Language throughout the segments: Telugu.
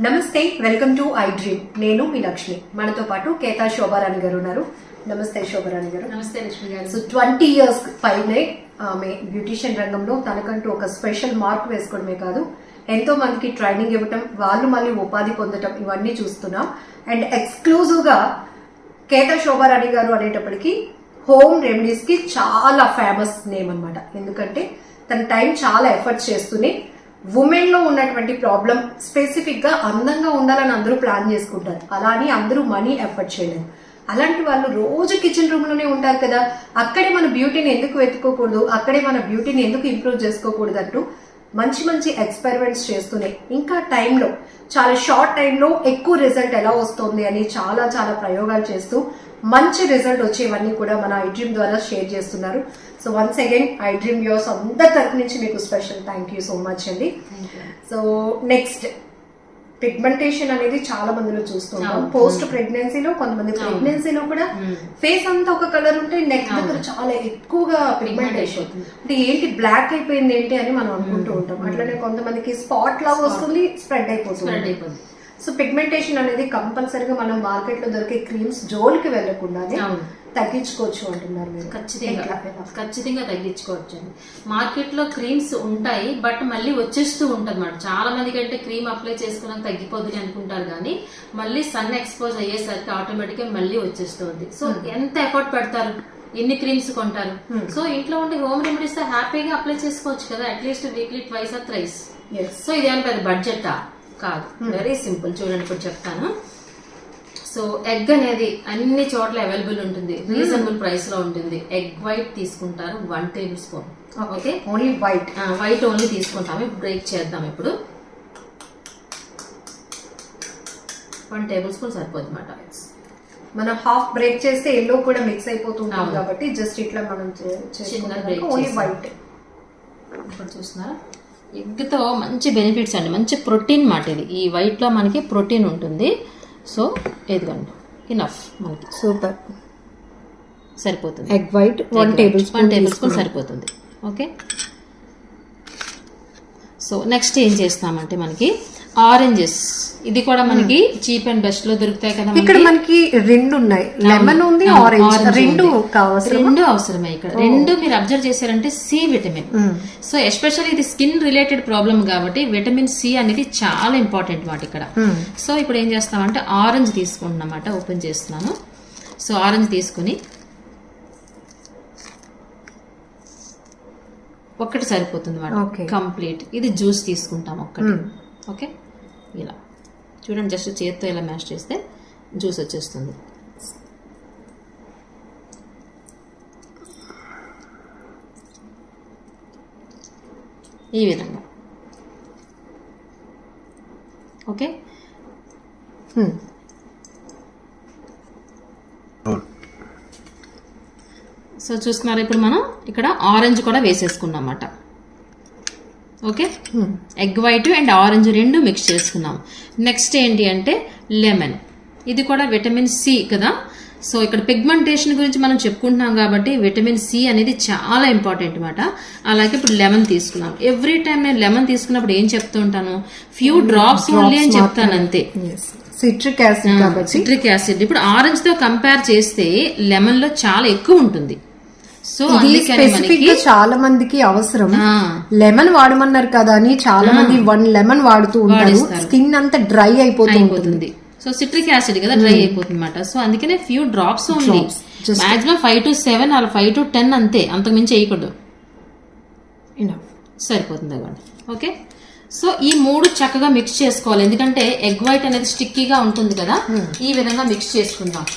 నమస్తే, వెల్కమ్ టు ఐ డ్రీమ్. నేను మీ లక్ష్మి. మనతో పాటు కేతా శోభారాణి గారు ఉన్నారు. నమస్తే శోభారాణి గారు. నమస్తే లక్ష్మి గారు. సో 20 years పైనే ఆమె బ్యూటిషియన్ రంగంలో తనకంటూ ఒక స్పెషల్ మార్క్ వేసుకోవడమే కాదు, ఎంతో మందికి ట్రైనింగ్ ఇవ్వటం, వాళ్ళు మళ్ళీ ఉపాధి పొందటం, ఇవన్నీ చూస్తున్నాం. అండ్ ఎక్స్క్లూజివ్ గా కేతా శోభారాణి గారు అనేటప్పటికీ హోమ్ రెమెడీస్ కి చాలా ఫేమస్ నేమ్ అన్నమాట. ఎందుకంటే తన టైం చాలా ఎఫర్ట్స్ చేస్తూనే ఉమెన్ లో ఉన్నటువంటి ప్రాబ్లం స్పెసిఫిక్ గా అందంగా ఉండాలని అందరూ ప్లాన్ చేసుకుంటారు. అలా అని అందరూ మనీ ఎఫర్ట్ చేయలేరు. అలాంటి వాళ్ళు రోజు కిచెన్ రూమ్ లోనే ఉంటారు కదా, అక్కడే మన బ్యూటీని ఎందుకు వెతుక్కోకూడదు, అక్కడే మన బ్యూటీని ఎందుకు ఇంప్రూవ్ చేసుకోకూడదు అంటూ మంచి మంచి ఎక్స్పెరిమెంట్స్ చేస్తూనే ఇంకా టైంలో చాలా షార్ట్ టైంలో ఎక్కువ రిజల్ట్ ఎలా వస్తుంది అని చాలా చాలా ప్రయోగాలు చేస్తూ మంచి రిజల్ట్ వచ్చేవన్నీ కూడా మన ఐ డ్రీమ్ ద్వారా షేర్ చేస్తున్నారు. So once again I dream yours అందరి తరపు నుంచి మీకు special thank you so much అండి. సో నెక్స్ట్, పిగ్మెంటేషన్ అనేది చాలా మందిలో చూస్తున్నాం. పోస్ట్ ప్రెగ్నెన్సీలో, కొంతమంది ప్రెగ్నెన్సీలో కూడా ఫేస్ అంతా ఒక కలర్ ఉంటే నెక్ దగ్గర చాలా ఎక్కువగా పిగ్మెంటేషన్ అంటే ఏంటి బ్లాక్ అయిపోయింది ఏంటి అని మనం అనుకుంటూ ఉంటాం. అట్లనే కొంతమందికి స్పాట్ లాగా వస్తుంది, స్ప్రెడ్ అయిపోతుంది. సో పిగ్మెంటేషన్ అనేది కంపల్సరీగా మనం మార్కెట్ లో దొరికే క్రీమ్స్ జోలికి వెళ్లకుండానే తగ్గించుకోవచ్చు అంటున్నారు మీరు. ఖచ్చితంగా తగ్గించుకోవచ్చు అండి. మార్కెట్ లో క్రీమ్స్ ఉంటాయి, బట్ మళ్ళీ వచ్చేస్తూ ఉంటుంది అన్నమాట. చాలా మందికి అంటే క్రీమ్ అప్లై చేసుకున్నాక తగ్గిపోతుంది అనుకుంటారు, కానీ మళ్ళీ సన్ ఎక్స్పోజ్ అయ్యేసరికి ఆటోమేటిక్ గా మళ్ళీ వచ్చేస్తుంది. సో ఎంత ఎఫర్ట్ పెడతారు, ఎన్ని క్రీమ్స్ కొంటారు. సో ఇంట్లో ఉండే హోమ్ రెమెడీస్ తో హ్యాపీగా అప్లై చేసుకోవచ్చు కదా, at least weekly twice or thrice. So ఇదేమో పెద్ద బడ్జెటా కాదు, వెరీ సింపుల్. చూడండి ఇప్పుడు చెప్తాను. సో ఎగ్ అనేది అన్ని చోట్ల అవైలబుల్ ఉంటుంది, రీజనబుల్ ప్రైస్ లో ఉంటుంది. ఎగ్ వైట్ తీసుకుంటారు 1 tablespoon. Okay, only white white only తీసుకుంటాము. బ్రేక్ చేద్దాం. ఇప్పుడు 1 tablespoon సరిపోతుంది అన్నమాట. మనం హాఫ్ బ్రేక్ చేస్తే ఎల్లో కూడా మిక్స్ అయిపోతుంటాం కాబట్టి జస్ట్ ఇట్లా మనం చిన్న బ్రేక్ ఓన్లీ వైట్. ఇప్పుడు చూస్తున్నారా, ఎగ్ తో మంచి బెనిఫిట్స్ అండి, మంచి ప్రోటీన్ మాట ఇది. ఈ వైట్ లో మనకి ప్రోటీన్ ఉంటుంది. సో ఇదిగోండి, ఇనఫ్ మనకి, సూపర్, సరిపోతుంది. ఎగ్ వైట్ 1 tablespoon సరిపోతుంది. ఓకే, సో నెక్స్ట్ ఏం చేస్తామంటే మనకి ఆరెంజెస్, ఇది కూడా మనకి చీప్ అండ్ బెస్ట్ లో దొరుకుతాయి కదా. ఇక్కడ మనకి రెండు ఉన్నాయి, లెమన్ ఉంది, ఆరెంజ్, రెండు అవసరమే. ఇక్కడ రెండు మీరు అబ్జర్వ్ చేశారంటే సి విటమిన్. సో ఎస్పెషల్లీ ఇది స్కిన్ రిలేటెడ్ ప్రాబ్లం కాబట్టి విటమిన్ సి అనేది చాలా ఇంపార్టెంట్ మాట ఇక్కడ. సో ఇప్పుడు ఏం చేస్తామంటే ఆరెంజ్ తీసుకుంటున్నమాట, ఓపెన్ చేస్తున్నాను. సో ఆరెంజ్ తీసుకుని ఒక్కటి సరిపోతుంది మాట, కంప్లీట్. ఇది జ్యూస్ తీసుకుంటాం ఒక్కటి. ఓకే, ఇలా చూడండి, జస్ట్ చేత్తో ఇలా మ్యాష్ చేస్తే జ్యూస్ వచ్చేస్తుంది. ఈ విధంగా. ఓకే, సో చూస్తున్నారు, ఇప్పుడు మనం ఇక్కడ ఆరెంజ్ కూడా వేసేసుకున్నాం అన్నమాట. Okay, egg white and orange రెండు మిక్స్ చేసుకున్నాం. నెక్స్ట్ ఏంటి అంటే లెమన్, ఇది కూడా విటమిన్ సి కదా. సో ఇక్కడ పిగ్మెంటేషన్ గురించి మనం చెప్పుకుంటున్నాం కాబట్టి విటమిన్ సి అనేది చాలా ఇంపార్టెంట్ అనమాట. అలాగే ఇప్పుడు లెమన్ తీసుకున్నాం. ఎవ్రీ టైం నేను లెమన్ తీసుకున్నప్పుడు ఏం చెప్తూ ఉంటాను, ఫ్యూ డ్రాప్స్ ఓన్లీ అని చెప్తాను అంతే. సిట్రిక్ యాసిడ్ కాబట్టి, సిట్రిక్ యాసిడ్ ఇప్పుడు ఆరెంజ్ తో కంపేర్ చేస్తే లెమన్ లో చాలా ఎక్కువ ఉంటుంది. సో స్పెసిఫిక్ గా చాలా మందికి అవసరం. లెమన్ వాడమన్నారు కదా అని చాలా మంది 1 lemon వాడుతూ ఉంటారు, స్కిన్ అంతా డ్రై అయిపోతుంది. సో సిట్రిక్ యాసిడ్ కదా, డ్రై అయిపోతుంది అనమాట. సో అందుకనే few drops only, maximum 5 to 7 or 5 to 10 అంతే, అంతకు మించి వేయకూడదు, సరిపోతుంది అవ్వండి. ఓకే, సో ఈ 3 చక్కగా మిక్స్ చేసుకోవాలి, ఎందుకంటే ఎగ్ వైట్ అనేది స్టిక్కీగా ఉంటుంది కదా. ఈ విధంగా మిక్స్ చేసుకుందాం,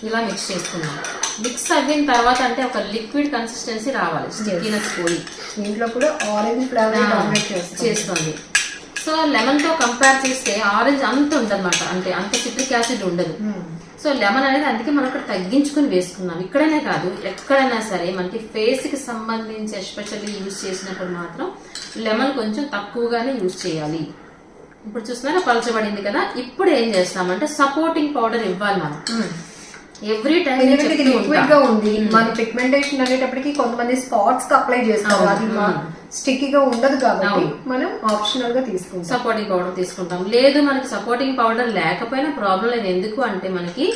ఇలా మిక్స్ చేసుకుందాం. మిక్స్ అయిన తర్వాత అంటే ఒక లిక్విడ్ కన్సిస్టెన్సీ రావాలి, స్టిక్కీనెస్ పోయి. దీంట్లో కూడా ఆరెంజ్ ఫ్లేవర్ చేస్తుంది. సో లెమన్ తో కంపేర్ చేస్తే ఆరెంజ్ అంత ఉందన్నమాట, అంటే అంత సిట్రిక్ యాసిడ్ ఉండదు. సో లెమన్ అనేది అందుకే మనం ఇక్కడ తగ్గించుకుని వేసుకున్నాం. ఇక్కడనే కాదు, ఎక్కడైనా సరే మనకి ఫేస్ కి సంబంధించి ఎస్పెషల్లీ యూజ్ చేసినప్పుడు మాత్రం లెమన్ కొంచెం తక్కువగానే యూజ్ చేయాలి. ఇప్పుడు చూస్తున్నారా, పలచబడింది కదా. ఇప్పుడు ఏం చేస్తామంటే సపోర్టింగ్ పౌడర్ ఇవ్వాలి మనం. ఎవ్రీ టైం లిక్విడ్ గా ఉంది. మన పిగ్మెంటేషన్ అనేటప్పటికి కొంతమంది స్పాట్స్ కి అప్లై చేస్తారు, అది స్టిక్కీగా ఉండదు కాబట్టి మనం ఆప్షనల్ గా తీసుకుంటాం. సపోర్టింగ్ పౌడర్ తీసుకుంటాం. లేదు మనకి సపోర్టింగ్ పౌడర్ లేకపోయినా ప్రాబ్లం లేదు. ఎందుకు అంటే మనకి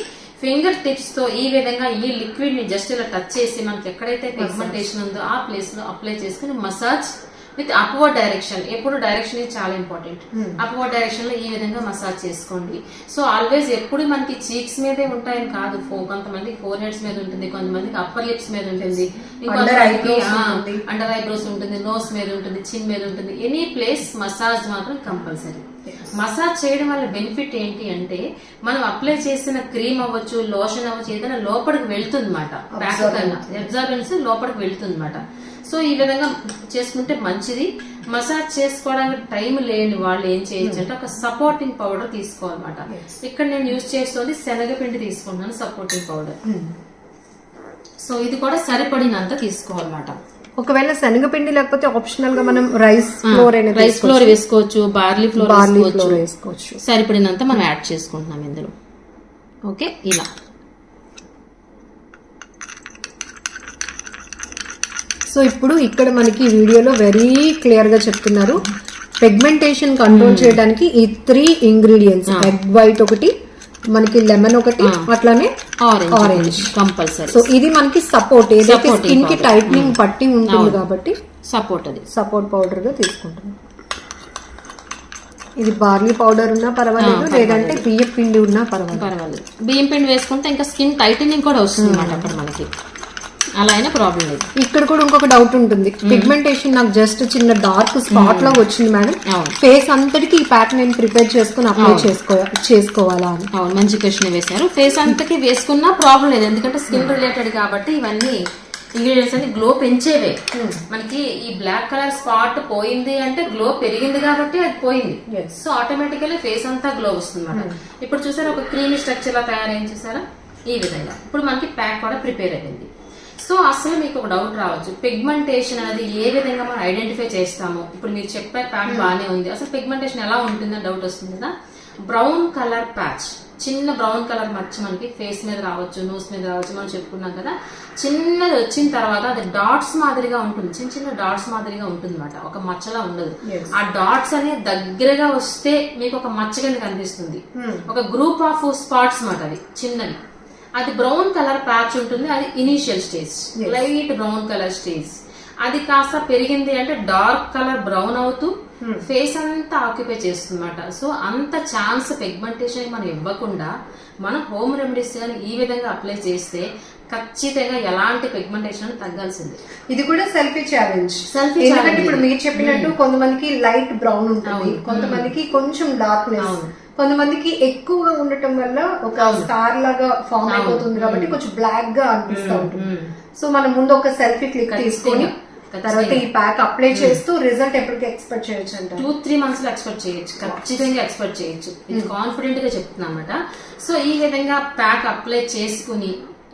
ఫింగర్ టిప్స్ తో ఈ విధంగా ఈ లిక్విడ్ ని జస్ట్ ఇలా టచ్ చేసి మనకి ఎక్కడైతే పిగ్మెంటేషన్ ఉందో ఆ ప్లేస్ లో అప్లై చేసుకుని మసాజ్ విత్ అప్వర్డ్ డైరెక్షన్. ఎప్పుడు డైరెక్షన్ ఇది చాలా ఇంపార్టెంట్. అప్వర్డ్ డైరెక్షన్ లో ఈ విధంగా మసాజ్ చేసుకోండి. సో ఆల్వేస్ ఎప్పుడు మనకి చీక్స్ మీదే ఉంటాయని కాదు. కొంతమందికి ఫోర్ హెడ్స్ మీద ఉంటుంది, కొంతమందికి అప్పర్ లిప్స్ మీద ఉంటుంది, ఇంకొంతమందికి అండర్ ఐబ్రోస్ ఉంటుంది, నోస్ మీద ఉంటుంది, చిన్ మీద ఉంటుంది. ఎనీ ప్లేస్ మసాజ్ మాత్రం కంపల్సరీ. మసాజ్ చేయడం వల్ల బెనిఫిట్ ఏంటి అంటే మనం అప్లై చేసిన క్రీమ్ అవ్వచ్చు, లోషన్ అవ్వచ్చు, ఏదైనా లోపలికి వెళ్తుంది అనమాట. అబ్జార్బెన్స్ లోపలికి వెళ్తుంది అనమాట. సో ఈ విధంగా చేసుకుంటే మంచిది. మసాజ్ చేసుకోవడానికి టైం లేని వాళ్ళు ఏం చేయొచ్చు అంటే ఒక సపోర్టింగ్ పౌడర్ తీసుకోవాలన్నమాట. ఇక్కడ నేను యూజ్ చేస్తుంది శనగపిండి తీసుకుంటున్నాను సపోర్టింగ్ పౌడర్. సో ఇది కూడా సరిపడినంత తీసుకోవాలన్నమాట. ఒకవేళ శనగపిండి లేకపోతే ఆప్షనల్ గా మనం రైస్ ఫ్లోర్ వేసుకోవచ్చు, బార్లీ ఫ్లోర్ వేసుకోవచ్చు. సరిపడినంత మనం యాడ్ చేసుకుంటున్నాం ఇందులో. ఓకే, ఇలా సో ఇప్పుడు ఇక్కడ మనకి వీడియోలో వెరీ క్లియర్ గా చెప్తున్నారు పిగ్మెంటేషన్ కంట్రోల్ చేయడానికి ఈ 3 ఇంగ్రీడియంట్స్, ఎగ్ వైట్ ఒకటి, మనకి లెమన్ ఒకటి, అట్లానే ఆరెంజ్ కంపల్సరీ. సో ఇది మనకి సపోర్ట్, ఏదైతే స్కిన్ కి టైట్నింగ్ పట్టి ఉంటుంది కాబట్టి సపోర్ట్ పౌడర్ గా తీసుకుంటున్నాం. ఇది బార్లీ పౌడర్ ఉన్నా పర్వాలేదు, లేదంటే బియ్యం పిండి ఉన్నా పర్వాలేదు. బియ్యం పిండి వేసుకుంటే ఇంకా స్కిన్ టైటనింగ్ కూడా వస్తుంది అన్నమాట అక్కడ మనకి. అలా అయినా ప్రాబ్లం లేదు. ఇక్కడ కూడా ఇంకొక డౌట్ ఉంటుంది, పిగ్మెంటేషన్ నాకు జస్ట్ చిన్న డార్క్ స్పాట్ లాగా వచ్చింది మేడం, ఫేస్ అంతటికి ఈ ప్యాక్ నేను ప్రిపేర్ చేసుకుని అప్లై చేసుకోవాలా అని. అవును, మంచి క్వశ్చన్ వేశారు. ఫేస్ అంతకి వేసుకున్నా ప్రాబ్లం లేదు, ఎందుకంటే స్కిన్ రిలేటెడ్ కాబట్టి ఇవన్నీ ఇంగ్రీడియంట్స్ అన్ని గ్లో పెంచేవే. మనకి ఈ బ్లాక్ కలర్ స్పాట్ పోయింది అంటే గ్లో పెరిగింది కాబట్టి అది పోయింది. సో ఆటోమేటికల్లీ ఫేస్ అంతా గ్లో వస్తుంది అన్నమాట. ఇప్పుడు చూసారా ఒక క్రీమీ స్ట్రక్చర్ లా తయారైంది చూసారా ఈ విధంగా. ఇప్పుడు మనకి ప్యాక్ కూడా ప్రిపేర్ అయింది. సో అసలు మీకు ఒక డౌట్ రావచ్చు, పిగ్మెంటేషన్ అనేది ఏ విధంగా మనం ఐడెంటిఫై చేస్తాము. ఇప్పుడు మీరు చెప్పారు ప్యాక్ బాగానే ఉంది, అసలు పిగ్మెంటేషన్ ఎలా ఉంటుందని డౌట్ వస్తుంది కదా. బ్రౌన్ కలర్ ప్యాచ్, చిన్న బ్రౌన్ కలర్ మచ్చ మనకి ఫేస్ మీద రావచ్చు, నోస్ మీద రావచ్చు, మనం చెప్పుకున్నాం కదా. చిన్నది వచ్చిన తర్వాత అది డాట్స్ మాదిరిగా ఉంటుంది, చిన్న చిన్న డాట్స్ మాదిరిగా ఉంటుంది అనమాట, ఒక మచ్చలా ఉండదు. ఆ డాట్స్ అనేది దగ్గరగా వస్తే మీకు ఒక మచ్చ కింద కనిపిస్తుంది, ఒక గ్రూప్ ఆఫ్ స్పాట్స్ మాట. అది చిన్నది, అది బ్రౌన్ కలర్ ప్యాచ్ ఉంటుంది. అది initial stage, light brown colour stage. అది కాస్త పెరిగింది అంటే డార్క్ కలర్ బ్రౌన్ అవుతూ ఫేస్ అంతా ఆక్యుపై చేస్తుందన్నమాట. సో అంత ఛాన్స్ పిగ్మెంటేషన్ మనం ఇవ్వకుండా మనం హోమ్ రెమెడీస్ గానీ ఈ విధంగా అప్లై చేస్తే ఖచ్చితంగా ఎలాంటి పిగ్మెంటేషన్ తగ్గాల్సిందే. ఇది కూడా సెల్ఫీ ఛాలెంజ్. ఎందుకంటే ఇప్పుడు మీరు చెప్పినట్టు కొంతమందికి లైట్ బ్రౌన్ ఉంటుంది, కొంతమందికి కొంచెం డార్క్నెస్, కొంతమందికి ఎక్కువగా ఉండటం వల్ల ఒక స్టార్ లాగా ఫామ్ అయిపోతుంది కాబట్టి కొంచెం బ్లాక్ గా అనిపిస్తూ ఉంటుంది. సో మనం ముందు ఒక సెల్ఫీ క్లిక్ తీసుకొని తర్వాత ఈ ప్యాక్ అప్లై చేస్తూ రిజల్ట్ ఎప్పటికి ఎక్స్పెక్ట్ చేయొచ్చు అంటే 2-3 మంత్స్ లో ఎక్స్పెక్ట్ చేయొచ్చు, ఖచ్చితంగా ఎక్స్పెక్ట్ చేయొచ్చు. ఇది కాన్ఫిడెంట్ గా చెప్తున్నా అన్నమాట. సో ఈ విధంగా ప్యాక్ అప్లై చేసుకుని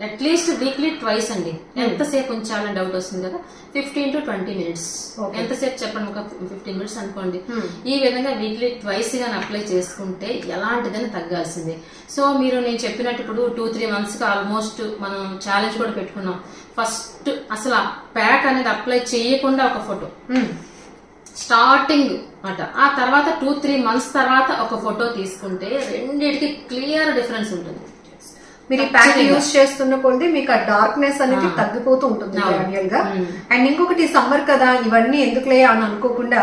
అట్లీస్ట్ వీక్లీ ట్వైస్ అండి. ఎంతసేపు ఉంచాలని డౌట్ వస్తుంది కదా, 15 to 20 minutes. ఎంతసేపు చెప్పండి, ఒక 15 minutes అనుకోండి. ఈ విధంగా వీక్లీ ట్వైస్ గాని అప్లై చేసుకుంటే ఎలాంటిదని తగ్గాల్సిందే. సో మీరు నేను చెప్పినట్టు ఇప్పుడు 2-3 months కి ఆల్మోస్ట్ మనం ఛాలెంజ్ కూడా పెట్టుకున్నాం. ఫస్ట్ అసలు ఆ ప్యాక్ అనేది అప్లై చేయకుండా ఒక ఫోటో స్టార్టింగ్ అట, ఆ తర్వాత 2-3 months తర్వాత ఒక ఫోటో తీసుకుంటే రెండింటికి క్లియర్ డిఫరెన్స్ ఉంటుంది. మీరు ఈ ప్యాక్ యూజ్ చేస్తున్న కొద్ది మీకు ఆ డార్క్నెస్ అనేది తగ్గిపోతూ ఉంటుంది గ్రాడ్యువల్ గా. అండ్ ఇంకొకటి సమ్మర్ కదా ఇవన్నీ ఎందుకులే అని అనుకోకుండా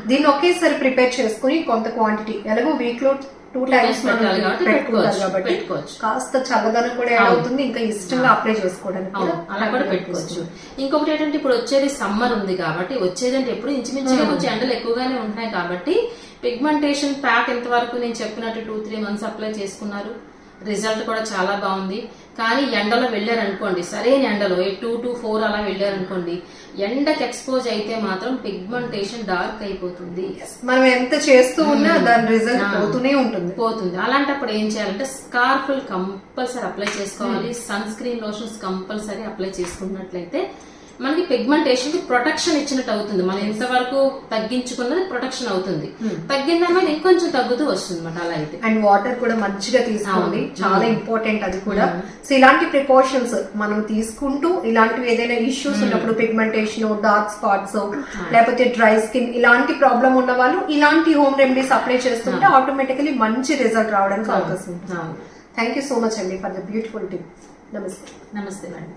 దీన్ని ఒకేసారి ప్రిపేర్ చేసుకుని కొంత క్వాంటిటీ, ఎలాగో వీక్ లో 2 times పెట్టుకుంటారు కాబట్టి కాస్త చల్లదనం కూడా యాడ్ అవుతుంది, ఇంకా ఇష్టంగా అప్లై చేసుకోవడానికి అలా కూడా పెట్టుకోవచ్చు. ఇంకొకటి ఏంటంటే ఇప్పుడు వచ్చేది సమ్మర్ ఉంది కాబట్టి, వచ్చేదంటే ఎప్పుడు ఇంచుమించుగా కొంచెం ఎండలు ఎక్కువగానే ఉంటున్నాయి కాబట్టి పిగ్మెంటేషన్ ప్యాక్ ఎంతవరకు నేను చెప్పినట్టు 2-3 months అప్లై చేసుకున్నారు, రిజల్ట్ కూడా చాలా బాగుంది. కానీ ఎండలో వెళ్ళారనుకోండి, సరైన ఎండలో 2 to 4 అలా వెళ్ళారనుకోండి, ఎండకి ఎక్స్పోజ్ అయితే మాత్రం పిగ్మెంటేషన్ డార్క్ అయిపోతుంది. మనం ఎంత చేస్తూ ఉన్నా దాని రిజల్ట్ పోతూనే పోతుంది. అలాంటప్పుడు ఏం చేయాలంటే స్కార్ఫుల్ కంపల్సరీ అప్లై చేసుకోవాలి, sunscreen lotions compulsory apply చేసుకున్నట్లయితే మనకి పిగ్మెంటేషన్ కి ప్రొటెక్షన్ ఇచ్చినట్టు అవుతుంది. మనం ఇంతవరకు తగ్గించుకున్నది ప్రొటెక్షన్ అవుతుంది, తగ్గిందన్నది ఇంకొంచెం తగ్గుతూ వస్తుంది అనమాట. అలా అయితే అండ్ వాటర్ కూడా మంచిగా తీసుకోండి, చాలా ఇంపార్టెంట్ అది కూడా. సో ఇలాంటి ప్రికాషన్స్ మనం తీసుకుంటూ ఇలాంటివి ఏదైనా ఇష్యూస్ ఉన్నప్పుడు పిగ్మెంటేషన్, డార్క్ స్పాట్స్, లేకపోతే డ్రై స్కిన్ ఇలాంటి ప్రాబ్లం ఉన్న వాళ్ళు ఇలాంటి హోమ్ రెమెడీస్ అప్లై చేస్తుంటే ఆటోమేటికలీ మంచి రిజల్ట్ రావడానికి అవకాశం ఉంటుంది. థ్యాంక్ యూ సో మచ్ అండి ఫర్ ద బ్యూటిఫుల్ టిప్. నమస్తే. నమస్తే మేడం.